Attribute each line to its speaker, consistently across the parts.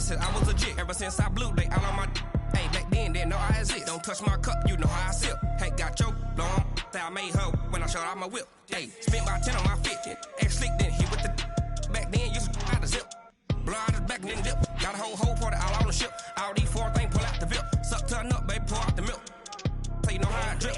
Speaker 1: since I was a jit. Ever since I blew, they all on my. Hey, back then, didn't know I exist. Don't touch my cup, you know how I sip. Hey, got your long. I made her when I showed out my whip. Hey, spent about 10 on my fit. Ex-slick, then hit with the. Back then, used to out the zip. Blow out his back, then dip. Got a whole party all on the ship. All these four things, pull out the VIP. Suck, turn up, baby, pour out the milk. So you know how I drip.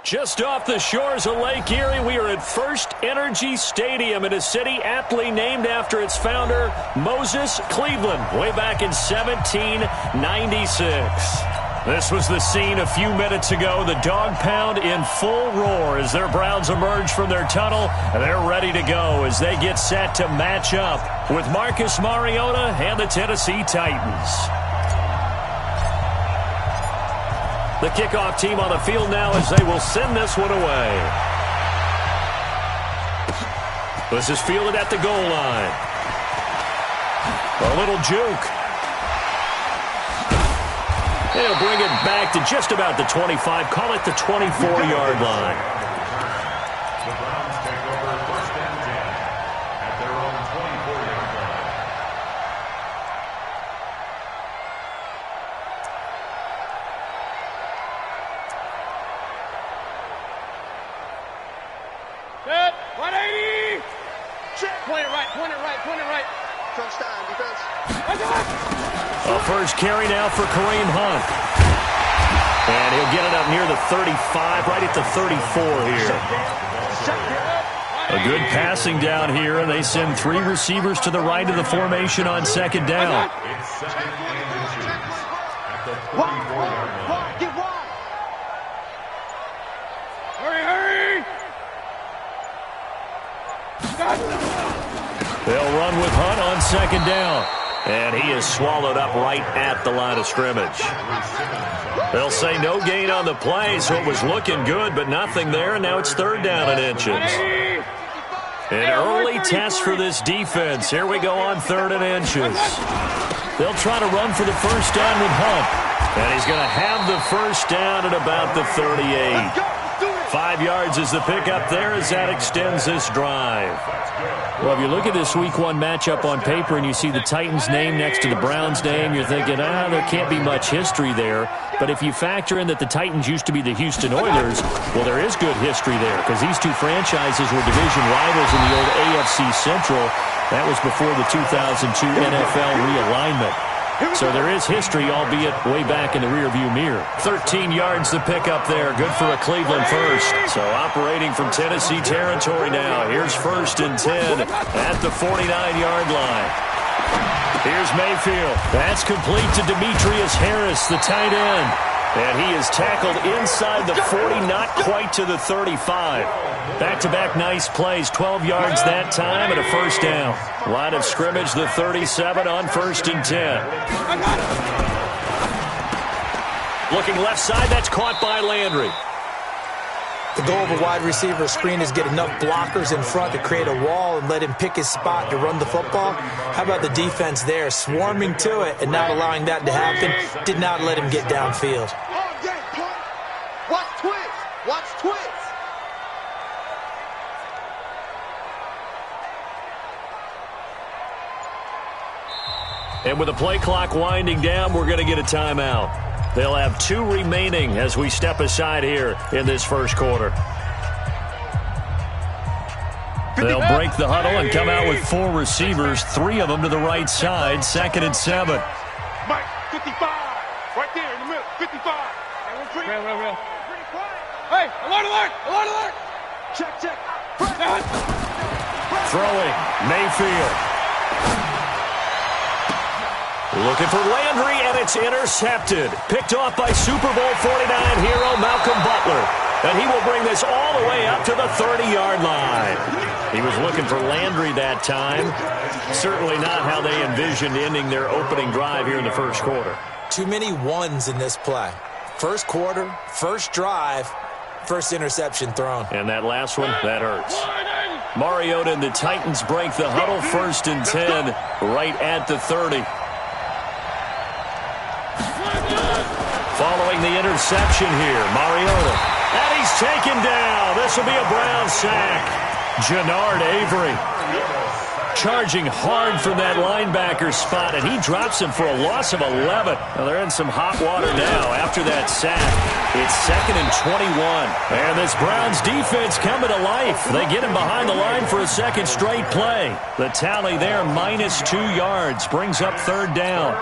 Speaker 2: Just off the shores of Lake Erie, we are at First Energy Stadium in a city aptly named after its founder, Moses Cleveland, way back in 1796. This was the scene a few minutes ago. The dog pound in full roar as their Browns emerge from their tunnel, and they're ready to go as they get set to match up with Marcus Mariota and the Tennessee Titans. The kickoff team on the field now as they will send this one away. This is fielded at the goal line. A little juke. They'll bring it back to just about the 25. Call it the 24-yard line.
Speaker 3: The Browns take over first and 10 at their own 24-yard line.
Speaker 4: Set, 180. Check. Point it right, point it right, point it right. Touchdown, defense.
Speaker 2: A first carry now for Kareem Hunt. And he'll get it up near the 35, right at the 34 here. A good passing down here, and they send three receivers to the right of the formation on second down.
Speaker 3: It's second and inches at the 34-yard line.
Speaker 4: Get wide. Hurry, hurry.
Speaker 2: They'll run with Hunt on second down. And he is swallowed up right at the line of scrimmage. They'll say no gain on the play, so it was looking good, but nothing there, and now it's third down and inches. An early test for this defense. Here we go on third and inches. They'll try to run for the first down with Hunt. And he's going to have the first down at about the 38. 5 yards is the pickup there as that extends this drive. Well, if you look at this Week 1 matchup on paper and you see the Titans' name next to the Browns' name, you're thinking, there can't be much history there. But if you factor in that the Titans used to be the Houston Oilers, well, there is good history there because these two franchises were division rivals in the old AFC Central. That was before the 2002 NFL realignment. So there is history, albeit way back in the rearview mirror. 13 yards to pick up there. Good for a Cleveland first. So operating from Tennessee territory now. Here's first and 10 at the 49-yard line. Here's Mayfield. That's complete to Demetrius Harris, the tight end. And he is tackled inside the 40, not quite to the 35. Back-to-back nice plays, 12 yards that time and a first down. Line of scrimmage, the 37 on first and 10. Looking left side, that's caught by Landry.
Speaker 5: The goal of a wide receiver screen is get enough blockers in front to create a wall and let him pick his spot to run the football. How about the defense there, swarming to it and not allowing that to happen? Did not let him get downfield.
Speaker 4: Watch twist. Watch twist.
Speaker 2: And with the play clock winding down, we're going to get a timeout. They'll have 2 remaining as we step aside here in this first quarter. They'll break the huddle and come out with 4 receivers, 3 of them to the right side, second and 7.
Speaker 4: Mike, 55. Right there in the middle, 55. Real. Hey, alert. Check.
Speaker 2: Throwing, Mayfield. Looking for Landry, and it's intercepted. Picked off by Super Bowl 49 hero Malcolm Butler. And he will bring this all the way up to the 30-yard line. He was looking for Landry that time. Certainly not how they envisioned ending their opening drive here in the first quarter.
Speaker 5: Too many ones in this play. First quarter, first drive, first interception thrown.
Speaker 2: And that last one, that hurts. Mariota and the Titans break the huddle, 1st and 10, right at the 30. Following the interception here, Mariota. And he's taken down. This will be a Brown sack. Jannard Avery charging hard from that linebacker spot, and he drops him for a loss of 11. Well, they're in some hot water now after that sack. It's 2nd and 21. And this Browns defense coming to life. They get him behind the line for a second straight play. The tally there, -2 yards, brings up 3rd down.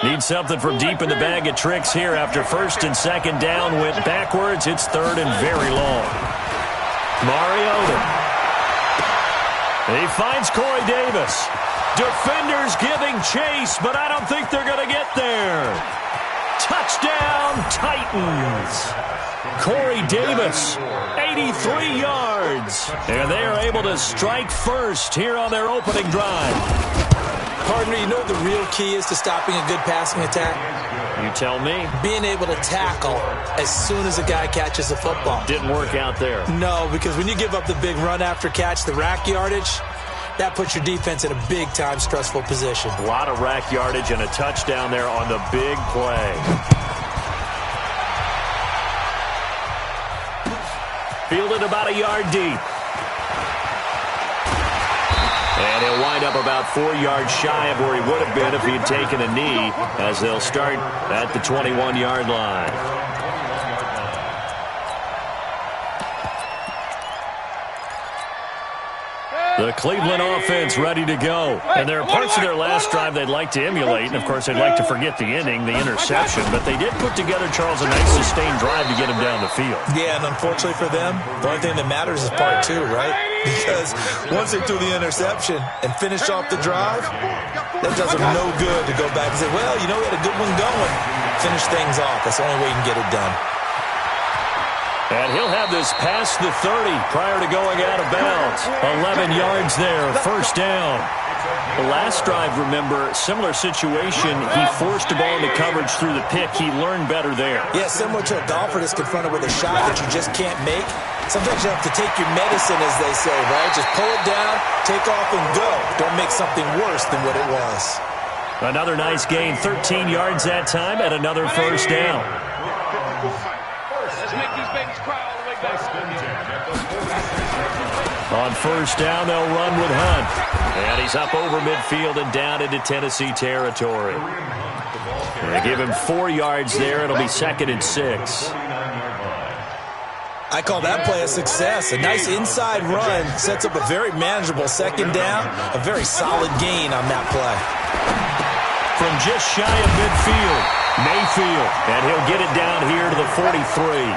Speaker 2: Need something from deep in the bag of tricks here after 1st and 2nd down went backwards. It's 3rd and very long. Mariota. He finds Corey Davis. Defenders giving chase, but I don't think they're going to get there. Touchdown, Titans. Corey Davis, 83 yards. And they are able to strike first here on their opening drive.
Speaker 5: Partner, you know what the real key is to stopping a good passing attack?
Speaker 2: You tell me.
Speaker 5: Being able to tackle as soon as a guy catches the football.
Speaker 2: Didn't work out there.
Speaker 5: No, because when you give up the big run after catch, the rack yardage, that puts your defense in a big-time stressful position.
Speaker 2: A lot of rack yardage and a touchdown there on the big play. Fielded about a yard deep. And he'll wind up about 4 yards shy of where he would have been if he had taken a knee, as they'll start at the 21-yard line. The Cleveland offense ready to go. And there are parts of their last drive they'd like to emulate. And, of course, they'd like to forget the inning, the interception. But they did put together, Charles, a nice sustained drive to get him down the field.
Speaker 5: Yeah, and unfortunately for them, the only thing that matters is part 2, right? Because once they threw the interception and finished off the drive, that does them no good to go back and say, well, you know, we had a good one going. Finish things off. That's the only way you can get it done.
Speaker 2: And he'll have this past the 30 prior to going out of bounds. 11 yards there, 1st down. The last drive, remember, similar situation. He forced the ball into coverage through the pick. He learned better there.
Speaker 5: Yeah, similar to a golfer that's confronted with a shot that you just can't make. Sometimes you have to take your medicine, as they say, right? Just pull it down, take off, and go. Don't make something worse than what it was.
Speaker 2: Another nice gain, 13 yards that time, and another 1st down.
Speaker 4: Let's make these babies cry all the way back.
Speaker 2: On 1st down, they'll run with Hunt. And he's up over midfield and down into Tennessee territory. They give him 4 yards there. It'll be 2nd and 6.
Speaker 5: I call that play a success. A nice inside run sets up a very manageable 2nd down. A very solid gain on that play.
Speaker 2: From just shy of midfield, Mayfield. And he'll get it down here to the 43.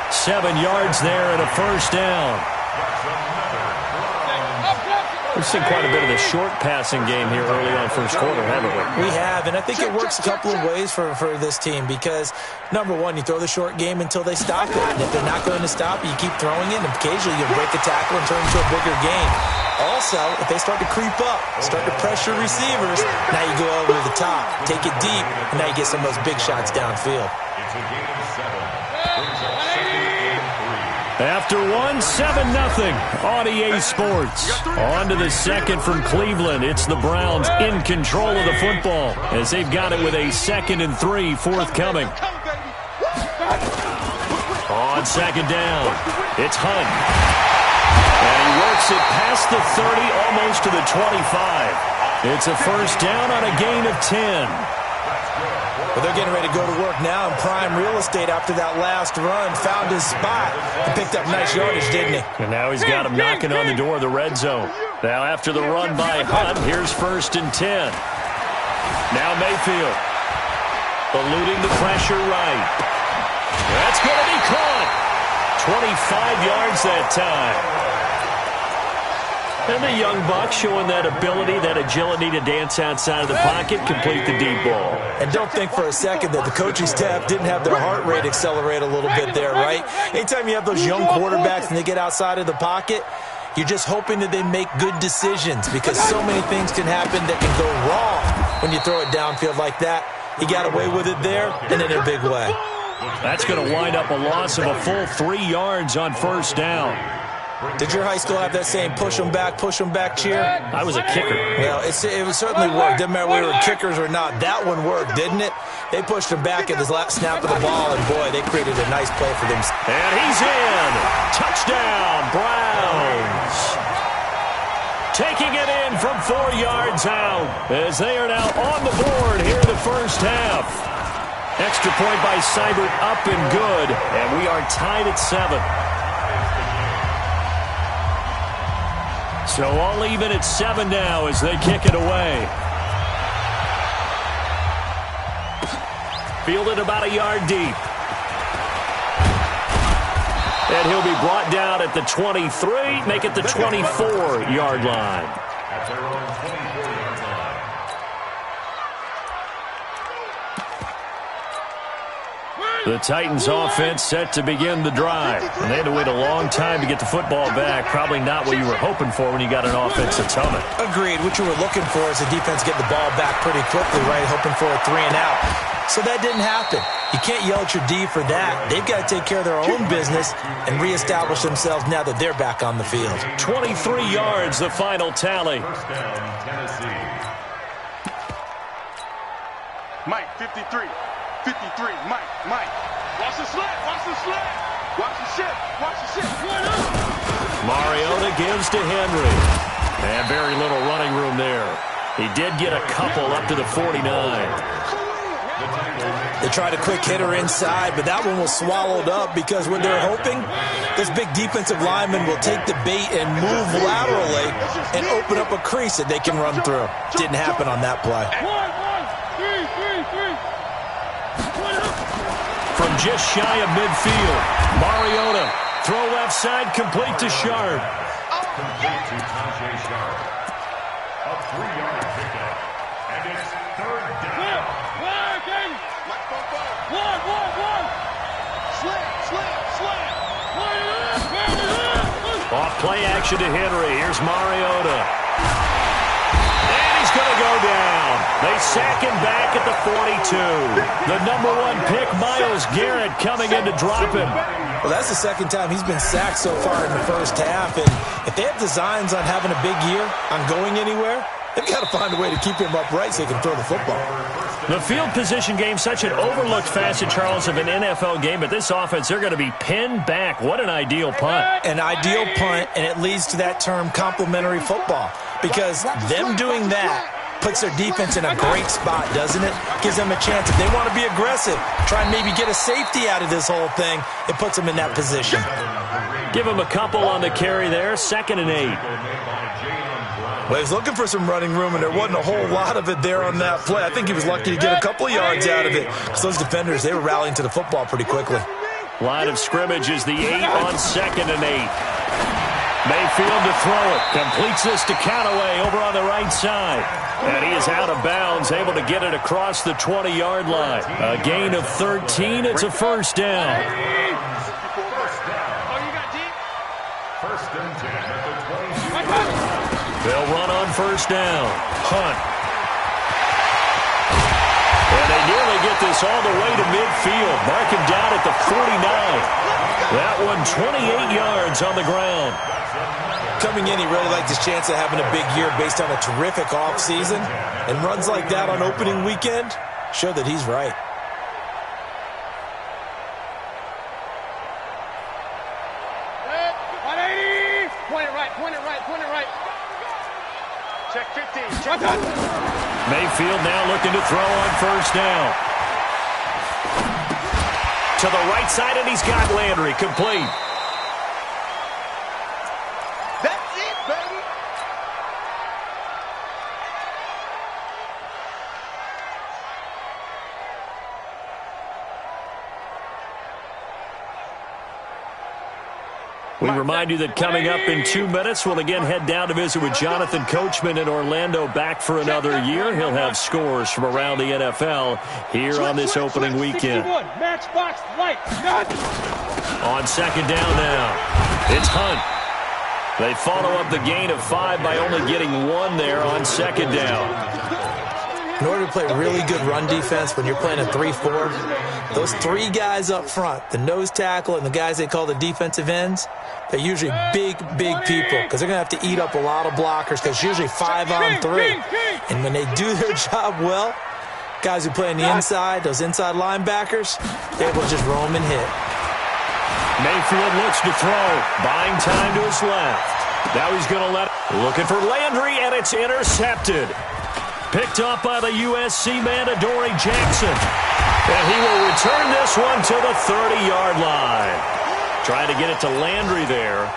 Speaker 2: 7 yards there and a 1st down. We've seen quite a bit of the short passing game here early on 1st quarter, haven't we?
Speaker 5: We have, and I think it works a couple of ways for this team because, number one, you throw the short game until they stop it. And if they're not going to stop it, you keep throwing it, and occasionally you'll break a tackle and turn it into a bigger game. Also, if they start to creep up, start to pressure receivers, now you go over the top, take it deep, and now you get some of those big shots downfield.
Speaker 3: It's a gain of 7. Brings up 2nd and 3.
Speaker 2: After 7-0 on EA Sports. On to the 2nd from Cleveland. It's the Browns in control of the football as they've got it with a 2nd and 3 forthcoming. On 2nd down, it's Hunt. And he works it past the 30, almost to the 25. It's a 1st down on a gain of 10.
Speaker 5: Well, they're getting ready to go to work now in prime real estate after that last run. Found his spot and picked up nice yardage, didn't he?
Speaker 2: And now he's got him knocking on the door of the red zone. Now after the run by Hunt, here's 1st and 10. Now Mayfield eluding the pressure right. That's going to be caught. 25 yards that time. And the young buck showing that ability, that agility to dance outside of the pocket, complete the deep ball.
Speaker 5: And don't think for a second that the coaching staff didn't have their heart rate accelerate a little bit there, right? Anytime you have those young quarterbacks and they get outside of the pocket, you're just hoping that they make good decisions because so many things can happen that can go wrong when you throw it downfield like that. He got away with it there and in a big way.
Speaker 2: That's going to wind up a loss of a full 3 yards on first down.
Speaker 5: Did your high school have that saying, push them back cheer?
Speaker 2: I was a kicker.
Speaker 5: Well, it certainly worked. Didn't matter whether we were kickers or not. That one worked, didn't it? They pushed him back at his last snap of the ball, and, boy, they created a nice play for them.
Speaker 2: And he's in. Touchdown, Browns. Taking it in from 4 yards out as they are now on the board here in the first half. Extra point by Seibert up and good, and we are tied at 7. So all even at 7 now as they kick it away. Fielded about a yard deep. And he'll be brought down at the 23, make it the 24-yard line.
Speaker 3: At their own 24-yard line.
Speaker 2: The Titans offense set to begin the drive. And they had to wait a long time to get the football back. Probably not what you were hoping for when you got an offense that's humming.
Speaker 5: Agreed. What you were looking for is the defense get the ball back pretty quickly, right? Hoping for a 3 and out. So that didn't happen. You can't yell at your D for that. They've got to take care of their own business and reestablish themselves now that they're back on the field.
Speaker 2: 23 yards, the final tally.
Speaker 3: First down, Tennessee.
Speaker 4: Mike, 53. 53. Mike. Watch the slant. Watch the slant. Watch the shit. Watch the shit.
Speaker 2: Mariota gives to Henry. And very little running room there. He did get a couple up to the 49.
Speaker 5: They tried a quick hitter inside, but that one was swallowed up because when they're hoping, this big defensive lineman will take the bait and move laterally and open up a crease that they can run through. Didn't happen on that play.
Speaker 2: From just shy of midfield, Mariota, throw left side, complete to Sharp.
Speaker 3: Complete to Tajay Sharp. A 3-yard pickup. And it's third down.
Speaker 2: Off play action to Henry. Here's Mariota. And he's going to go down. They sack him back at the 42. The #1 pick, Myles Garrett, coming in to drop him.
Speaker 5: Well, that's the second time he's been sacked so far in the first half. And if they have designs on having a big year, on going anywhere, they've got to find a way to keep him upright so he can throw the football.
Speaker 2: The field position game, such an overlooked facet, Charles, of an NFL game. But this offense, they're going to be pinned back. What an ideal punt.
Speaker 5: An ideal punt, and it leads to that term complementary football. Because them doing that puts their defense in a great spot, doesn't it? Gives them a chance. If they want to be aggressive, try and maybe get a safety out of this whole thing, it puts them in that position.
Speaker 2: Give him a couple on the carry there. 2nd and 8.
Speaker 5: Well, he was looking for some running room, and there wasn't a whole lot of it there on that play. I think he was lucky to get a couple of yards out of it because those defenders, they were rallying to the football pretty quickly.
Speaker 2: Line of scrimmage is the 8 on 2nd and 8. Mayfield to throw it. Completes this to Callaway over on the right side. And he is out of bounds, able to get it across the 20-yard line. A gain of 13. It's a first down.
Speaker 3: First and 10 at the 22.
Speaker 2: They'll run on first down. Hunt. And they nearly get this all the way to midfield. Mark him down at the 49. That one 28 yards on the ground.
Speaker 5: Coming in, he really liked his chance of having a big year based on a terrific offseason. And runs like that on opening weekend show that he's right.
Speaker 4: Check 15. Check
Speaker 2: Mayfield now looking to throw on first down. To the right side, and he's got Landry complete.
Speaker 4: That's it, baby.
Speaker 2: We remind you that coming up in 2 minutes, we'll again head down to visit with Jonathan Coachman in Orlando, back for another year. He'll have scores from around the NFL here on this opening weekend.
Speaker 4: Matchbox light.
Speaker 2: On second down now, it's Hunt. They follow up the gain of 5 by only getting 1 there on second down.
Speaker 5: In order to play really good run defense when you're playing a 3-4, those three guys up front, the nose tackle and the guys they call the defensive ends, they're usually big people because they're going to have to eat up a lot of blockers because it's usually 5-on-3. And when they do their job well, guys who play on the inside, those inside linebackers, they're able to just roam and hit.
Speaker 2: Mayfield looks to throw, buying time to his left. Now he's going to let it. Looking for Landry, and it's intercepted. Picked up by the USC man, Adoree Jackson. And he will return this one to the 30-yard line. Trying to get it to Landry there.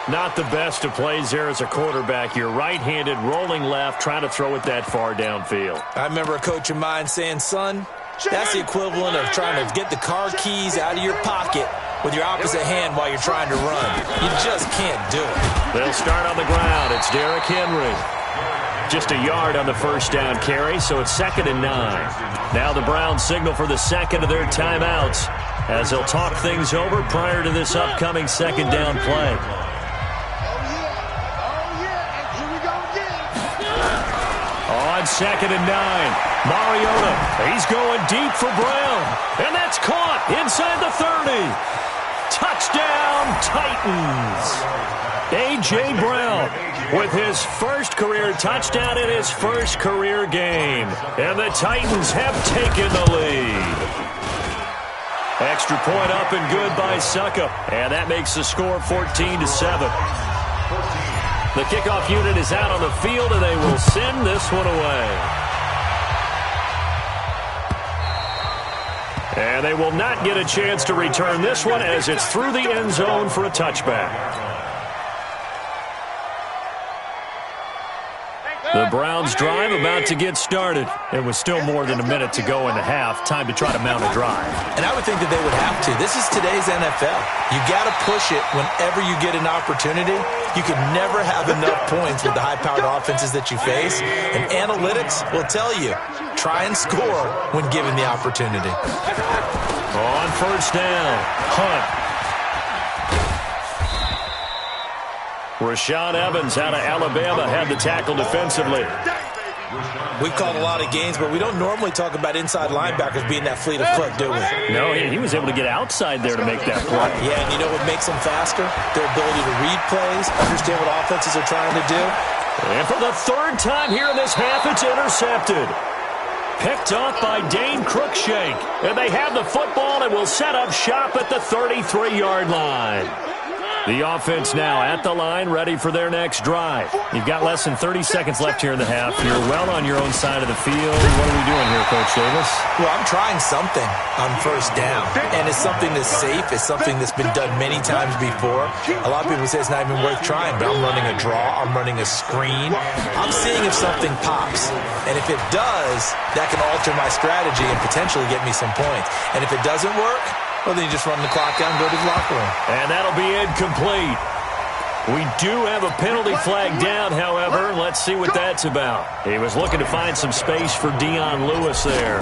Speaker 2: Not the best of plays there as a quarterback. You're right-handed, rolling left, trying to throw it that far downfield.
Speaker 5: I remember a coach of mine saying, son, that's the equivalent of trying to get the car keys out of your pocket with your opposite hand while you're trying to run. You just can't do it.
Speaker 2: They'll start on the ground. It's Derrick Henry. Just a yard on the first down carry, so it's 2nd and 9. Now the Browns signal for the second of their timeouts as they'll talk things over prior to this upcoming second down play. On 2nd and 9, Mariota, he's going deep for Brown, and that's caught inside the 30. Touchdown, Titans. A.J. Brown with his first career touchdown in his first career game. And the Titans have taken the lead. Extra point up and good by Suckup. And that makes the score 14-7. The kickoff unit is out on the field, and they will send this one away. And they will not get a chance to return this one as it's through the end zone for a touchback. The Browns drive about to get started. It was still more than a minute to go in the half. Time to try to mount a drive.
Speaker 5: And I would think that they would have to. This is today's NFL. You got to push it whenever you get an opportunity. You can never have enough points with the high-powered offenses that you face. And analytics will tell you, try and score when given the opportunity.
Speaker 2: On first down, Hunt. Rashaan Evans out of Alabama had the tackle defensively.
Speaker 5: We've called a lot of games, but we don't normally talk about inside linebackers being that fleet of foot, do we?
Speaker 2: No, he was able to get outside there to make that play.
Speaker 5: Yeah, and you know what makes them faster? Their ability to read plays, understand what offenses are trying to do.
Speaker 2: And for the third time here in this half, it's intercepted. Picked up by Dane Cruikshank. And they have the football and will set up shop at the 33-yard line. The offense now at the line, ready for their next drive. You've got less than 30 seconds left here in the half. You're well on your own side of the field. What are we doing here, Coach Davis?
Speaker 5: Well, I'm trying something on first down, and it's something that's safe. It's something that's been done many times before. A lot of people say it's not even worth trying, but I'm running a draw. I'm running a screen. I'm seeing if something pops, and if it does, that can alter my strategy and potentially get me some points. And if it doesn't work, well, then you just run the clock down and go to the locker room.
Speaker 2: And that'll be incomplete. We do have a penalty flag down, however. Let's see what that's about. He was looking to find some space for Dion Lewis there.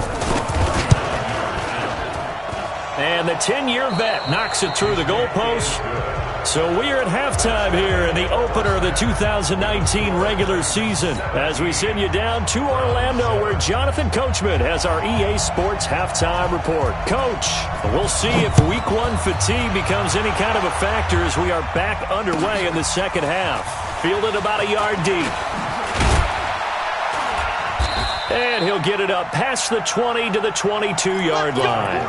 Speaker 2: And the 10-year vet knocks it through the goalpost. So we are at halftime here in the opener of the 2019 regular season as we send you down to Orlando where Jonathan Coachman has our EA Sports halftime report. Coach, we'll see if week one fatigue becomes any kind of a factor as we are back underway in the second half. Fielded about a yard deep. And he'll get it up past the 20 to the 22-yard line.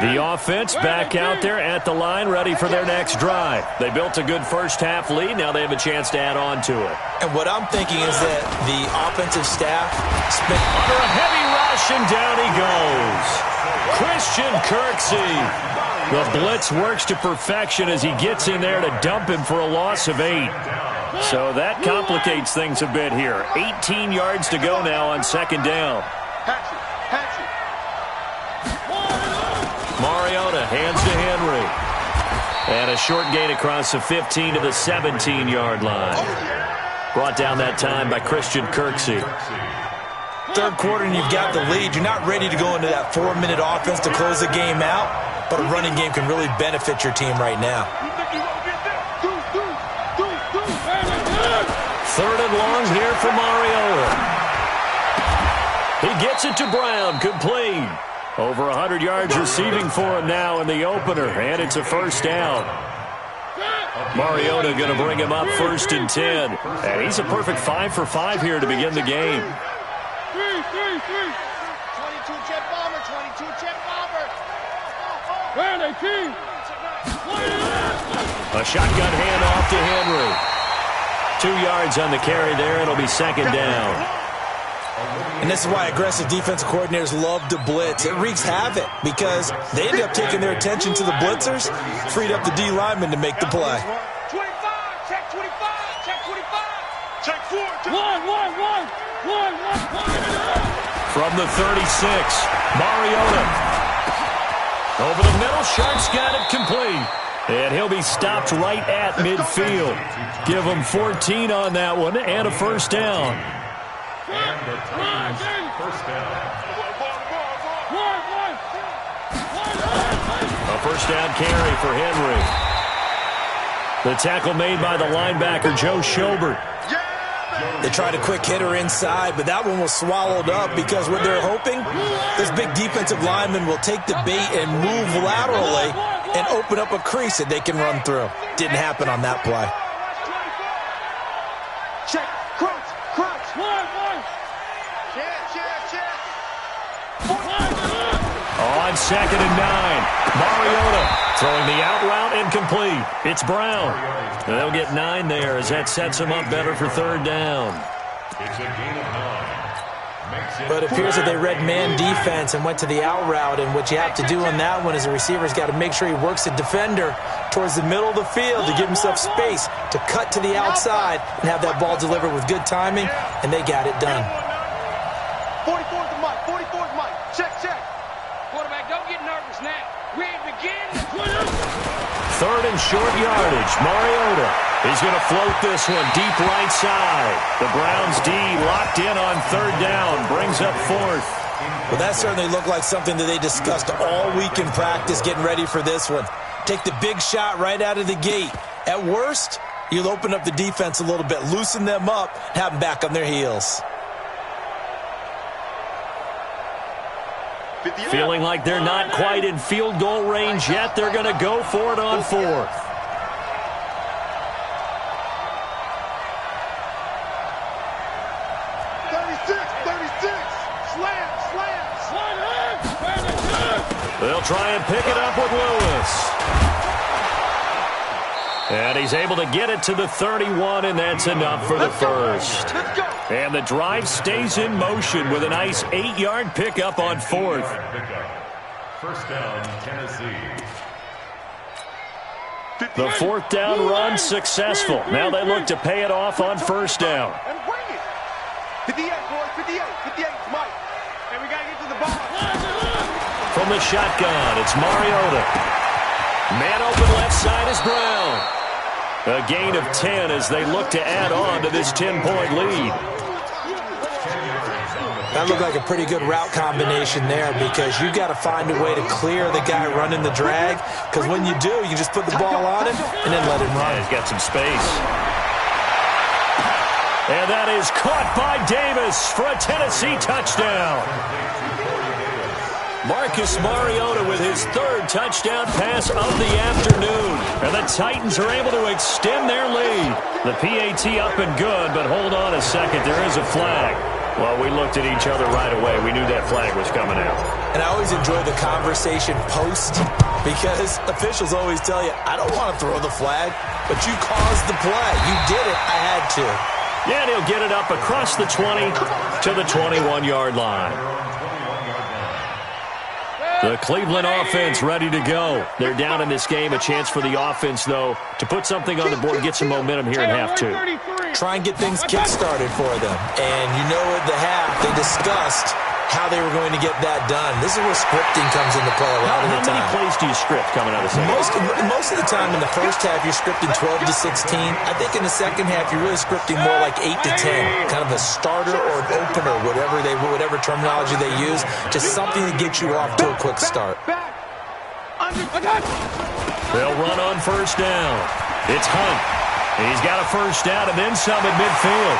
Speaker 2: The offense back out there at the line, ready for their next drive. They built a good first-half lead. Now they have a chance to add on to it.
Speaker 5: And what I'm thinking is that the offensive staff spent
Speaker 2: under a heavy rush, and down he goes. Christian Kirksey. The blitz works to perfection as he gets in there to dump him for a loss of 8. So that complicates things a bit here. 18 yards to go now on second down. Mariota hands to Henry. And a short gain across the 15 to the 17-yard line. Brought down that time by Christian Kirksey.
Speaker 5: Third quarter and you've got the lead. You're not ready to go into that 4-minute offense to close the game out. but a running game can really benefit your team right now.
Speaker 2: Third and long here for Mariota. He gets it to Brown, complete. Over 100 yards receiving for him now in the opener, and it's a first down. Mariota going to bring him up 1st and 10. And he's a perfect 5 for 5 here to begin the game.
Speaker 6: 22-chip bomber, 22-chip bomber.
Speaker 2: A shotgun handoff to Henry. 2 yards on the carry there. It'll be 2nd down.
Speaker 5: And this is why aggressive defensive coordinators love to blitz. It wreaks havoc because they end up taking their attention to the blitzers, freed up the D lineman to make the play.
Speaker 6: 25, check 25, check 25.
Speaker 4: Check 4.
Speaker 6: One.
Speaker 2: From the 36, Mariota. Over the middle, Sharp's got it complete. And he'll be stopped right at midfield. Give him 14 on that one and a first down.
Speaker 3: And the Titans first down.
Speaker 2: A first down carry for Henry. The tackle made by the linebacker, Joe Schobert.
Speaker 5: They tried a quick hitter inside, but that one was swallowed up because what they're hoping, this big defensive lineman will take the bait and move laterally and open up a crease that they can run through. Didn't happen on that play.
Speaker 4: Check. Crunch.
Speaker 2: On 2nd and 9, Mariota throwing the out route incomplete. It's Brown. They'll get 9 there as that sets them up better for 3rd down.
Speaker 3: It's a gain of 9.
Speaker 5: But it appears that they read man defense and went to the out route, and what you have to do on that one is the receiver's got to make sure he works the defender towards the middle of the field to give himself space to cut to the outside and have that ball delivered with good timing, and they got it done.
Speaker 4: 44's the mic. 44's mic. Check.
Speaker 6: Quarterback, don't get nervous now. We ain't begin.
Speaker 2: 3rd and short yardage. Mariota is going to float this one deep right side. The Browns D locked in on 3rd down. Brings up 4th.
Speaker 5: Well, that certainly looked like something that they discussed all week in practice getting ready for this one. Take the big shot right out of the gate. At worst, you'll open up the defense a little bit, loosen them up, have them back on their heels.
Speaker 2: Feeling like they're not quite in field goal range yet. They're going to go for it on 4th. They'll try and pick it up with Lewis. And he's able to get it to the 31, and that's enough for the first. And the drive stays in motion with a nice 8-yard pickup on 4th.
Speaker 3: First down, Tennessee.
Speaker 2: The 4th down run successful. Now they look to pay it off on 1st down.
Speaker 4: And bring it. 58, boys. 58, Mike. And we got to get to the ball.
Speaker 2: From the shotgun, it's Mariota. Man open left side is Brown. A gain of 10 as they look to add on to this 10-point lead.
Speaker 5: That looked like a pretty good route combination there because you've got to find a way to clear the guy running the drag, because when you do, you just put the ball on him and then let him run.
Speaker 2: He's got some space. And that is caught by Davis for a Tennessee touchdown. Marcus Mariota with his 3rd touchdown pass of the afternoon. And the Titans are able to extend their lead. The PAT up and good, but hold on a second. There is a flag. Well, we looked at each other right away. We knew that flag was coming out.
Speaker 5: And I always enjoy the conversation post because officials always tell you, I don't want to throw the flag, but you caused the play. You did it. I had to.
Speaker 2: Yeah, and he'll get it up across the 20 to the 21-yard line. The Cleveland offense ready to go. They're down in this game. A chance for the offense, though, to put something on the board, get some momentum here in half 2.
Speaker 5: Try and get things kick-started for them. And you know at the half, they discussed how they were going to get that done. This is where scripting comes into play a lot of the time.
Speaker 2: How many plays do you script coming out of the second?
Speaker 5: Most of the time in the first half, you're scripting 12 to 16. I think in the second half, you're really scripting more like 8 to 10. Kind of a starter or an opener, whatever terminology they use. Just something to get you off to a quick start.
Speaker 2: They'll run on first down. It's Hunt. He's got a first down and then some at midfield.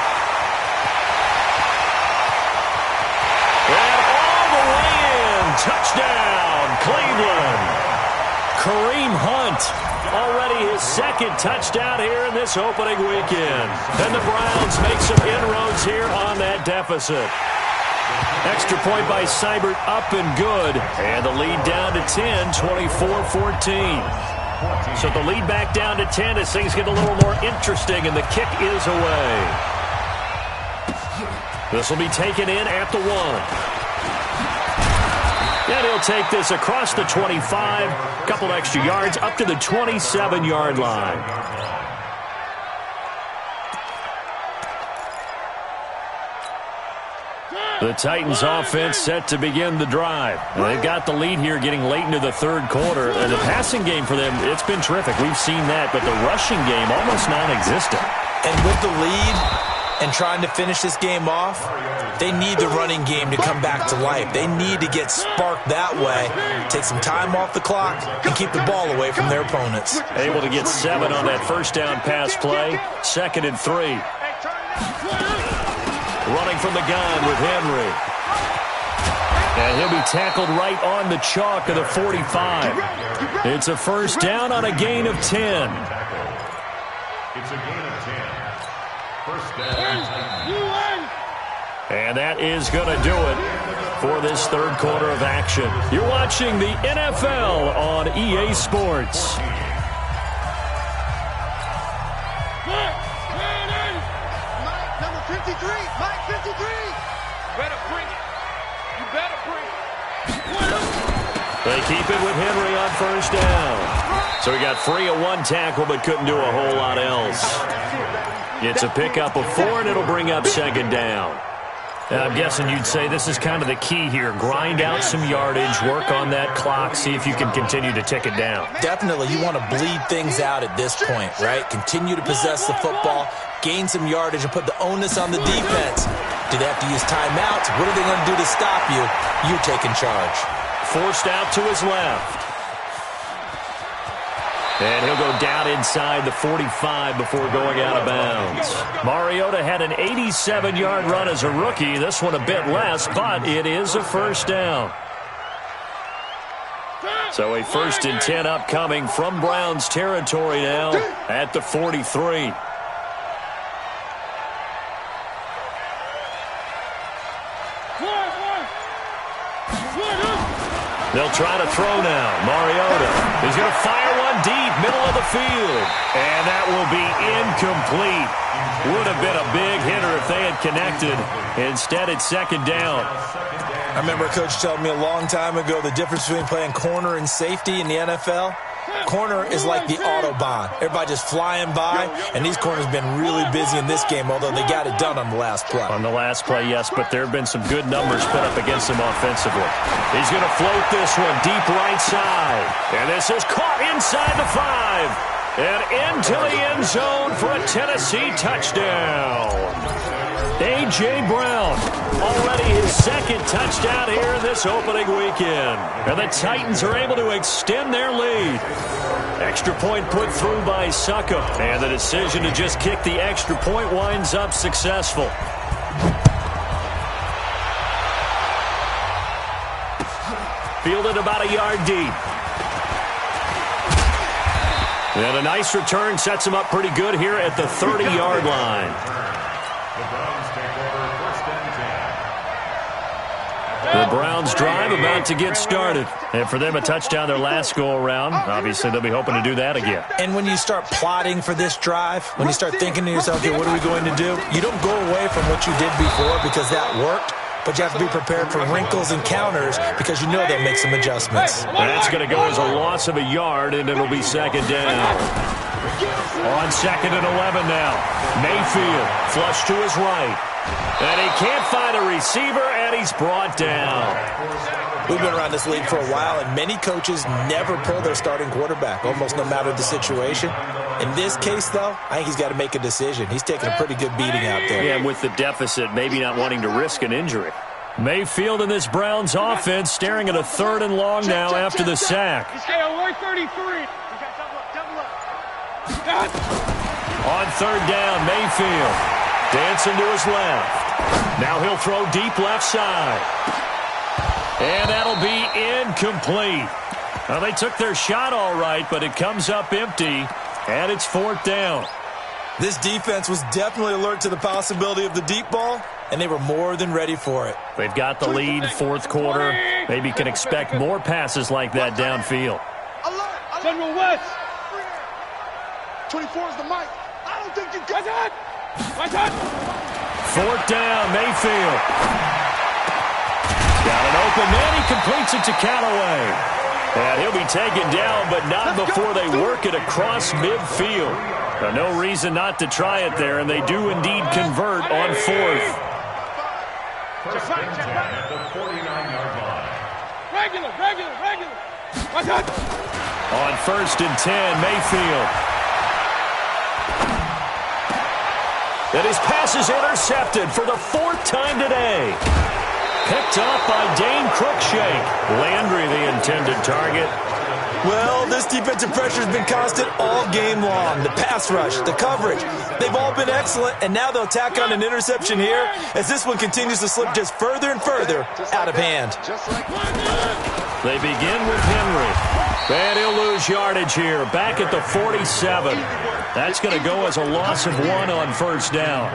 Speaker 2: And all the way in. Touchdown, Cleveland. Kareem Hunt. Already his second touchdown here in this opening weekend. And the Browns make some inroads here on that deficit. Extra point by Seibert up and good. And the lead down to 10, 24-14. So the lead back down to 10 as things get a little more interesting, and the kick is away. This will be taken in at the 1. And he'll take this across the 25, a couple extra yards up to the 27-yard line. The Titans offense set to begin the drive. And they've got the lead here getting late into the third quarter. And the passing game for them, it's been terrific. We've seen that, but the rushing game almost non-existent.
Speaker 5: And with the lead and trying to finish this game off, they need the running game to come back to life. They need to get sparked that way, take some time off the clock, and keep the ball away from their opponents.
Speaker 2: Able to get 7 on that first down pass play. 2nd and 3. Running from the gun with Henry. And he'll be tackled right on the chalk of the 45. It's a first down on a gain of 10.
Speaker 3: It's a gain of 10. First down, Titans.
Speaker 2: And that is going to do it for this third quarter of action. You're watching the NFL on EA Sports. They keep it with Henry on first down. So he got free of 1 tackle but couldn't do a whole lot else. It's a pickup of 4, and it'll bring up 2nd down. I'm guessing you'd say this is kind of the key here. Grind out some yardage, work on that clock, see if you can continue to tick it down.
Speaker 5: Definitely. You want to bleed things out at this point, right? Continue to possess the football, gain some yardage, and put the onus on the defense. Do they have to use timeouts? What are they going to do to stop you? You're taking charge.
Speaker 2: Forced out to his left. And he'll go down inside the 45 before going out of bounds. Mariota had an 87-yard run as a rookie. This one a bit less, but it is a first down. So a 1st and 10 upcoming from Browns territory now at the 43. They'll try to throw now. Mariota is going to fire one deep, middle of the field. And that will be incomplete. Would have been a big hitter if they had connected. Instead, it's 2nd down.
Speaker 5: I remember a coach telling me a long time ago the difference between playing corner and safety in the NFL. Corner is like the Autobahn. Everybody just flying by, and these corners have been really busy in this game, although they got it done on the last play.
Speaker 2: On the last play, yes, but there have been some good numbers put up against them offensively. He's going to float this one deep right side. And this is caught inside the 5. And into the end zone for a Tennessee touchdown. A.J. Brown, already his 2nd touchdown here in this opening weekend. And the Titans are able to extend their lead. Extra point put through by Succop. And the decision to just kick the extra point winds up successful. Fielded about a yard deep. And a nice return sets him up pretty good here at the 30-yard line. The Browns drive about to get started. And for them, a touchdown their last go-around. Obviously, they'll be hoping to do that again.
Speaker 5: And when you start plotting for this drive, when you start thinking to yourself, okay, what are we going to do? You don't go away from what you did before because that worked. But you have to be prepared for wrinkles and counters because you know they'll make some adjustments.
Speaker 2: That's going to go as a loss of a yard, and it'll be 2nd down. On 2nd and 11 now. Mayfield flush to his right. And he can't find a receiver, and he's brought down.
Speaker 5: We've been around this league for a while, and many coaches never pull their starting quarterback, almost no matter the situation. In this case, though, I think he's got to make a decision. He's taking a pretty good beating out there.
Speaker 2: Yeah, and with the deficit, maybe not wanting to risk an injury. Mayfield and this Browns offense staring at a 3rd and long now after the sack.
Speaker 6: Hey, alert 33.
Speaker 2: On 3rd down, Mayfield dancing to his left. Now he'll throw deep left side. And that'll be incomplete. Well, they took their shot all right, but it comes up empty, and it's 4th down.
Speaker 5: This defense was definitely alert to the possibility of the deep ball, and they were more than ready for it.
Speaker 2: They've got the lead, 4th quarter. Maybe can expect more passes like that downfield.
Speaker 6: General West.
Speaker 4: 24 is the mic. I don't think you got
Speaker 6: it.
Speaker 2: 4th down, Mayfield. Got an open man. He completes it to Callaway. And he'll be taken down, but not before they work it across midfield. No reason not to try it there, and they do indeed convert on 4th.
Speaker 3: First and 10 at the 49-yard line.
Speaker 6: Regular.
Speaker 2: On 1st and 10, Mayfield. And his pass is intercepted for the 4th time today. Picked off by Dane Cruikshank. Landry, the intended target.
Speaker 5: Well, this defensive pressure has been constant all game long. The pass rush, the coverage, they've all been excellent, and now they'll tack on an interception here as this one continues to slip just further and further out of hand.
Speaker 2: They begin with Henry. And he'll lose yardage here, back at the 47. That's going to go as a loss of 1 on 1st down.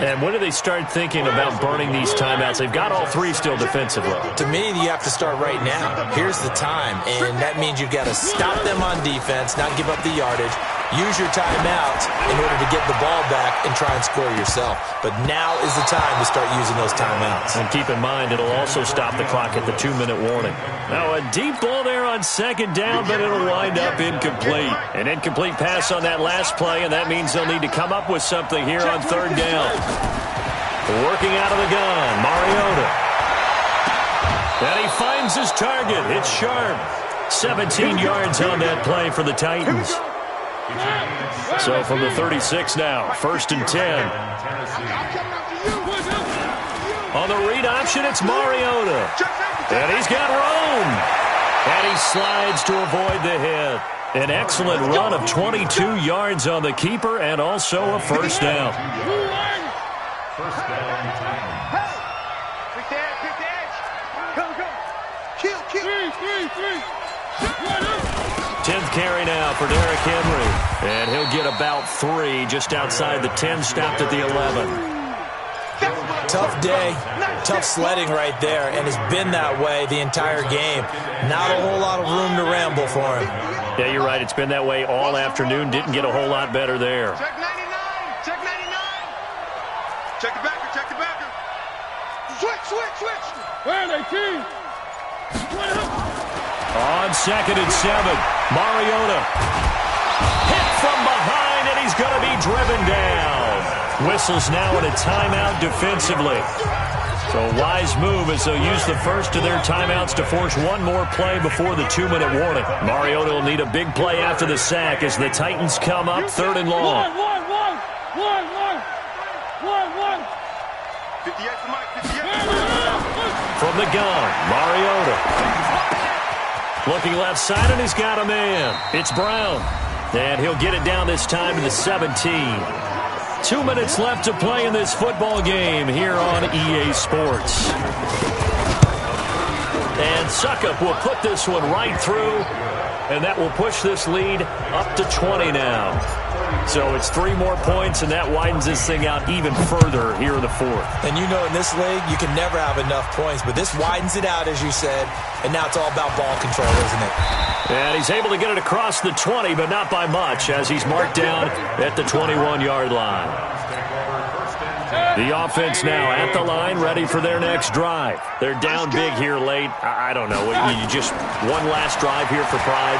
Speaker 2: And when do they start thinking about burning these timeouts? They've got all 3 still defensively.
Speaker 5: To me, you have to start right now. Here's the time, and that means you've got to stop them on defense, not give up the yardage, use your timeouts in order to get the ball back and try and score yourself. But now is the time to start using those timeouts.
Speaker 2: And keep in mind, it'll also stop the clock at the 2-minute warning. Now a deep ball there on 2nd down, but it'll wind up incomplete. An incomplete pass on that last play, and that means they'll need to come up with something here on 3rd down. Working out of the gun, Mariota. And he finds his target. It's Sharp. 17 yards on that play for the Titans. So from the 36 now, 1st and 10. On the read option, it's Mariota. And he's got room. And he slides to avoid the hit. An excellent run of 22 yards on the keeper and also a 1st down.
Speaker 3: First down, Titans.
Speaker 4: Pick the edge. Kill.
Speaker 2: 10th carry now for Derrick Henry. And he'll get about 3 just outside the 10, stopped at the 11.
Speaker 5: Tough day, tough sledding right there, and it's been that way the entire game. Not a whole lot of room to ramble for him.
Speaker 2: Yeah, you're right. It's been that way all afternoon. Didn't get a whole lot better there.
Speaker 4: Check 99. Check the backer. Switch.
Speaker 6: Where are they, team?
Speaker 2: On 2nd and 7, Mariota. Hit from behind, and he's going to be driven down. Whistles now in a timeout defensively. So a wise move as they'll use the first of their timeouts to force one more play before the 2-minute warning. Mariota will need a big play after the sack as the Titans come up 3rd and long.
Speaker 6: One.
Speaker 4: 58 for Mike. 58.
Speaker 2: From the gun, Mariota. Looking left side, and he's got a man. It's Brown. And he'll get it down this time to the 17. 2 minutes left to play in this football game here on EA Sports. And Suckup will put this one right through, and that will push this lead up to 20 now. So it's 3 more points, and that widens this thing out even further here in the 4th.
Speaker 5: And you know, in this league, you can never have enough points, but this widens it out, as you said, and now it's all about ball control, isn't it?
Speaker 2: And he's able to get it across the 20, but not by much, as he's marked down at the 21-yard line. The offense now at the line, ready for their next drive. They're down big here late. I don't know. You just one last drive here for pride?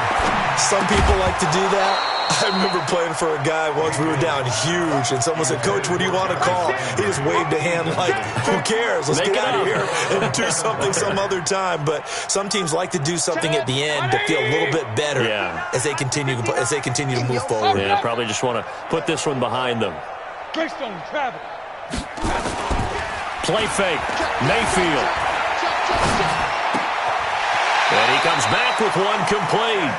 Speaker 5: Some people like to do that. I remember playing for a guy once. We were down huge, and someone said, "Coach, what do you want to call?" He just waved a hand like, "Who cares? Let's get out of here and do something some other time." But some teams like to do something at the end to feel a little bit better as they continue to move forward.
Speaker 2: Yeah, probably just want to put this one behind them. Play fake. Mayfield. And he comes back with one complete.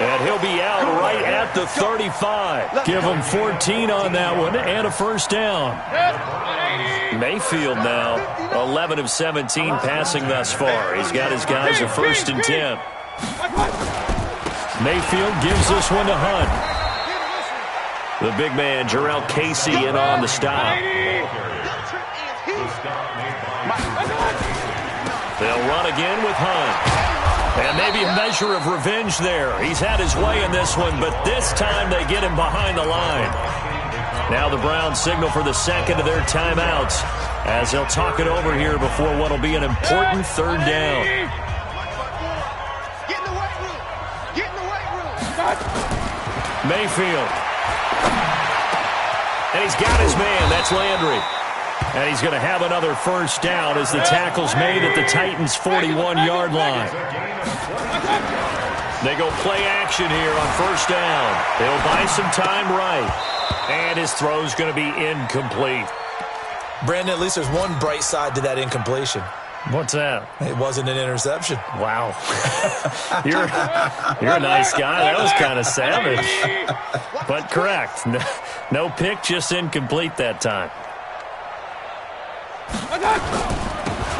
Speaker 2: And he'll be out right at the 35. Give him 14 on that one and a first down. Mayfield now 11 of 17 passing thus far. He's got his guys a 1st and 10. Mayfield gives this one to Hunt. The big man, Jarrell Casey, in on the stop. They'll run again with Hunt. And maybe a measure of revenge there. He's had his way in this one, but this time they get him behind the line. Now the Browns signal for the second of their timeouts as they'll talk it over here before what will be an important 3rd down.
Speaker 4: Get in the weight room. Get in the weight room.
Speaker 2: Mayfield. And he's got his man. That's Landry. And he's going to have another first down as the tackle's made at the Titans' 41-yard line. They go play action here on 1st down. They'll buy some time right. And his throw's going to be incomplete.
Speaker 5: Brandon, at least there's one bright side to that incompletion.
Speaker 2: What's that?
Speaker 5: It wasn't an interception.
Speaker 2: Wow. You're a nice guy. That was kind of savage. But correct. No pick, just incomplete that time.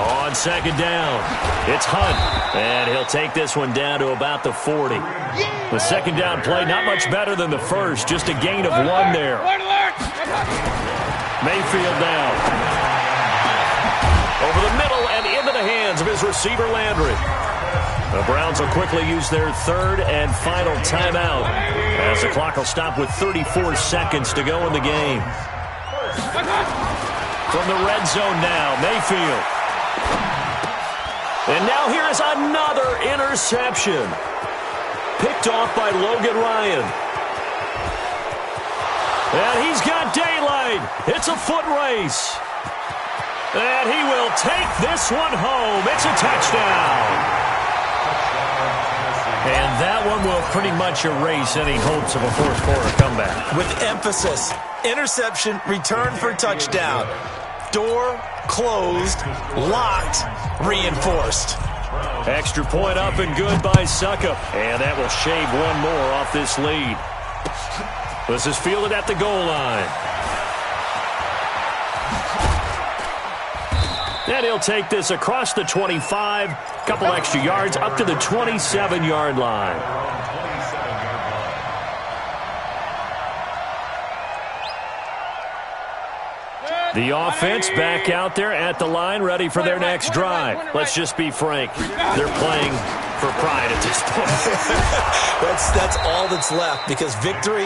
Speaker 2: On 2nd down, it's Hunt, and he'll take this one down to about the 40. The 2nd down play, not much better than the first, just a gain of 1 there. Mayfield down. Over the middle and into the hands of his receiver, Landry. The Browns will quickly use their 3rd and final timeout as the clock will stop with 34 seconds to go in the game. From the red zone now, Mayfield. And now here is another interception. Picked off by Logan Ryan. And he's got daylight. It's a foot race. And he will take this one home. It's a touchdown. And that one will pretty much erase any hopes of a 4th quarter comeback.
Speaker 5: With emphasis, interception, return for touchdown. Door closed, locked, reinforced.
Speaker 2: Extra point up and good by Suckup. And that will shave one more off this lead. This is fielded at the goal line. And he'll take this across the 25, couple extra yards up to the 27-yard line. The offense back out there at the line, ready for their next drive. Let's just be frank. They're playing for pride at this point.
Speaker 5: That's all that's left, because victory,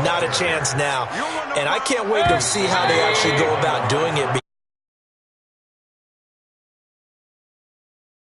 Speaker 5: not a chance now. And I can't wait to see how they actually go about doing it.